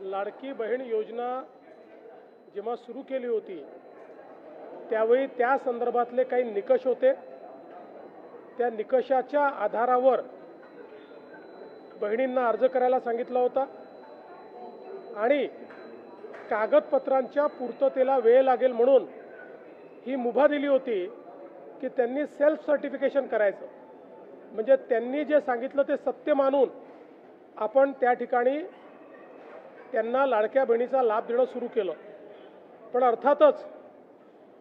लाडकी बहीण योजना जेव्हा सुरू केली होती त्यावेळी त्या संदर्भातले काही निकष होते। त्या निकषाच्या आधारावर बहिणींना अर्ज करायला सांगितला होता आणि कागदपत्रांच्या पूर्ततेला वेळ लागेल म्हणून ही मुभा दिली होती की त्यांनी सेल्फ सर्टिफिकेशन करायचं, म्हणजे त्यांनी जे सांगितलं ते सत्य मानून आपण त्या ठिकाणी त्यांना लाडक्या बहिणीचा लाभ देणं सुरू केलं। पण अर्थातच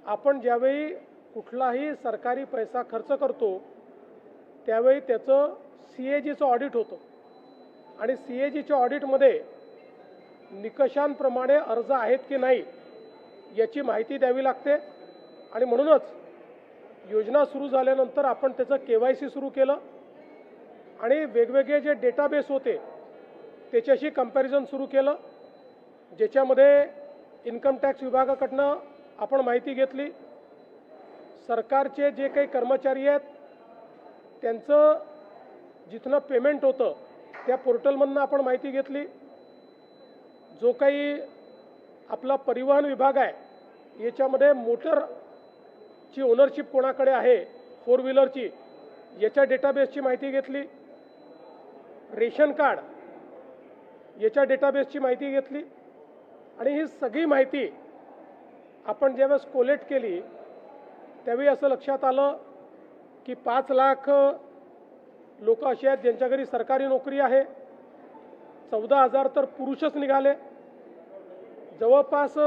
आपण ज्यावेळी कुठलाही सरकारी पैसा खर्च करतो त्यावेळी त्याचं CAGचं ऑडिट होतं आणि CAGच्या ऑडिटमध्ये निकषांप्रमाणे अर्ज आहेत की नाही याची माहिती द्यावी लागते आणि म्हणूनच योजना सुरू झाल्यानंतर आपण त्याचं KYC सुरू केलं आणि वेगवेगळे जे डेटाबेस होते त्याच्याशी कंपॅरिझन सुरू केलं, ज्याच्यामध्ये इन्कम टॅक्स विभागाकडनं आपण माहिती घेतली, सरकारचे जे काही कर्मचारी आहेत त्यांचं जिथनं पेमेंट होतं त्या पोर्टलमधनं आपण माहिती घेतली, जो काही आपला परिवहन विभाग आहे याच्यामध्ये मोटरची ओनरशिप कोणाकडे आहे 4 व्हीलरची याच्या डेटाबेसची माहिती घेतली, रेशन कार्ड याच्या डेटाबेसची माहिती घेतली आणि ही सगळी माहिती आपण ज्यावेळेस कोलेक्ट केली त्यावेळी असं लक्षात आलं की 5 लाख लोक असे आहेत ज्यांच्या घरी सरकारी नोकरी आहे, 14,000 तर पुरुषच निघाले, जवळपास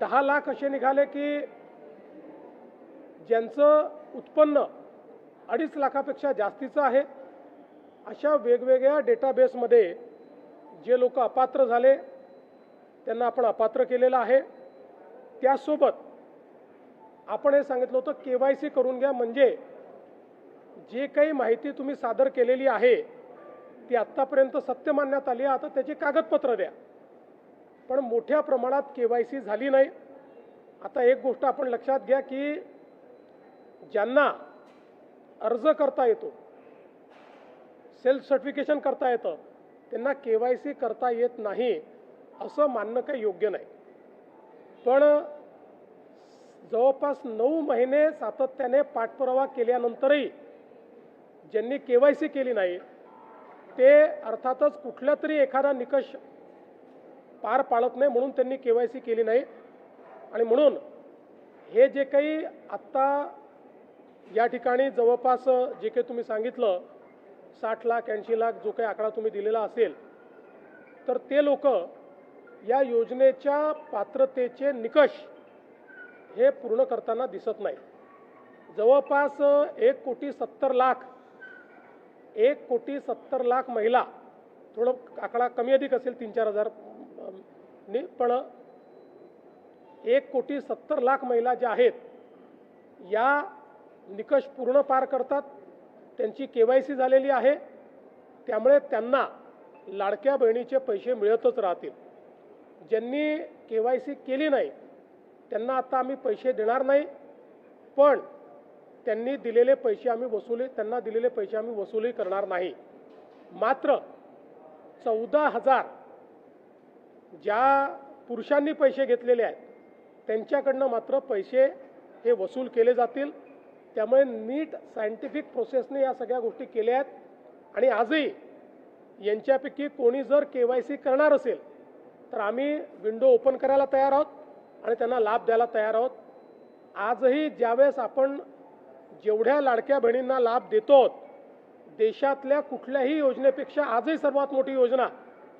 10 लाख असे निघाले की ज्यांचं उत्पन्न 2.5 लाखापेक्षा जास्तीचं आहे। अशा वेगवेगळ्या डेटाबेसमध्ये जे लोक अपात्र झाले त्यांना आपण अपात्र केलेलं आहे। त्यासोबत आपण हे सांगितलं होतं KYC करून घ्या, म्हणजे जे काही माहिती तुम्ही सादर केलेली आहे ती आत्तापर्यंत सत्य मानण्यात आली, आता त्याची कागदपत्र द्या। पण मोठ्या प्रमाणात KYC झाली नाही। आता एक गोष्ट आपण लक्षात घ्या की ज्यांना अर्ज करता येतो, सेल्फ सर्टिफिकेशन करता येतं, त्यांना KYC करता येत नाही असं मानणं काही योग्य नाही। पण जवळपास 9 महिने सातत्याने पाठपुरावा केल्यानंतरही ज्यांनी KYC केली नाही ते अर्थातच कुठला तरी एखादा निकष पार पाडत नाही म्हणून त्यांनी KYC केली नाही। आणि म्हणून हे जे काही आत्ता या ठिकाणी जवळपास जे काही तुम्ही सांगितलं 60 लाख 80 लाख जो काही आकडा तुम्ही दिलेला असेल तर ते लोक या योजनेच्या पात्रतेचे निकष हे पूर्ण करताना दिसत नाही। जवळपास 1,70,00,000 महिला, थोडं आकडा कमी अधिक असेल 3-4 हजार पण 1,70,00,000 महिला ज्या आहेत या निकष पूर्ण पार करतात, त्यांची KYC झालेली आहे, त्यामुळे त्यांना लाडक्या बहिणीचे पैसे मिळतच राहतील। ज्यांनी KYC केली नाही त्यांना आता आम्ही पैसे देणार नाही, पण त्यांना दिलेले पैसे आम्ही वसुली करणार नाही। मात्र 14,000 ज्या पुरुषांनी पैसे घेतलेले आहेत त्यांच्याकडनं मात्र पैसे हे वसूल केले जातील। त्यामुळे नीट सायंटिफिक प्रोसेसने या सगळ्या गोष्टी केल्या आहेत आणि आजही यांच्यापैकी कोणी जर KYC करणार असेल तर आम्ही विंडो ओपन करायला तयार आहोत आणि त्यांना लाभ द्यायला तयार आहोत। आजही ज्यावेळेस आपण जेवढ्या लाडक्या बहिणींना लाभ देतो देशातल्या कुठल्याही योजनेपेक्षा आजही सर्वात मोठी योजना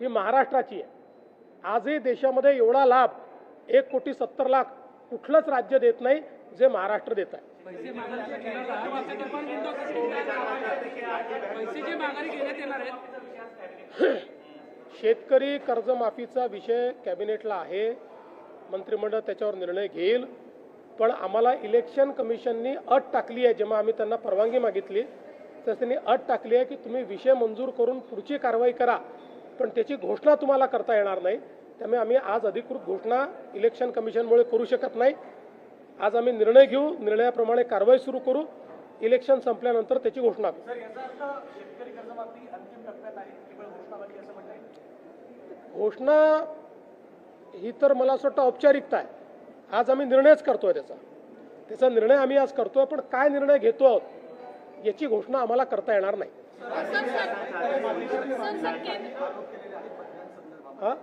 ही महाराष्ट्राची आहे। आजही देशामध्ये एवढा लाभ 1,70,00,000 कुठलंच राज्य देत नाही जे महाराष्ट्र देत आहे। शेतकरी कर्जमाफीचा विषय कॅबिनेटला आहे, मंत्रिमंडळ त्याच्यावर निर्णय घेईल, पण आम्हाला इलेक्शन कमिशननी अट टाकली आहे, जेव्हा आम्ही त्यांना परवानगी मागितली तर त्यांनी अट टाकली आहे की तुम्ही विषय मंजूर करून पुढची कारवाई करा, पण त्याची घोषणा तुम्हाला करता येणार नाही। त्यामुळे आम्ही आज अधिकृत घोषणा इलेक्शन कमिशनमुळे करू शकत नाही। आज आम्ही निर्णय घेऊ, निर्णयाप्रमाणे कारवाई सुरू करू, इलेक्शन संपल्यानंतर त्याची घोषणा करू। घोषणा ही तर मला असं वाटतं औपचारिकता आहे. आज आम्ही निर्णयच करतोय त्याचा निर्णय आम्ही आज करतोय, पण काय निर्णय घेतो आहोत याची घोषणा आम्हाला करता येणार नाही. हा?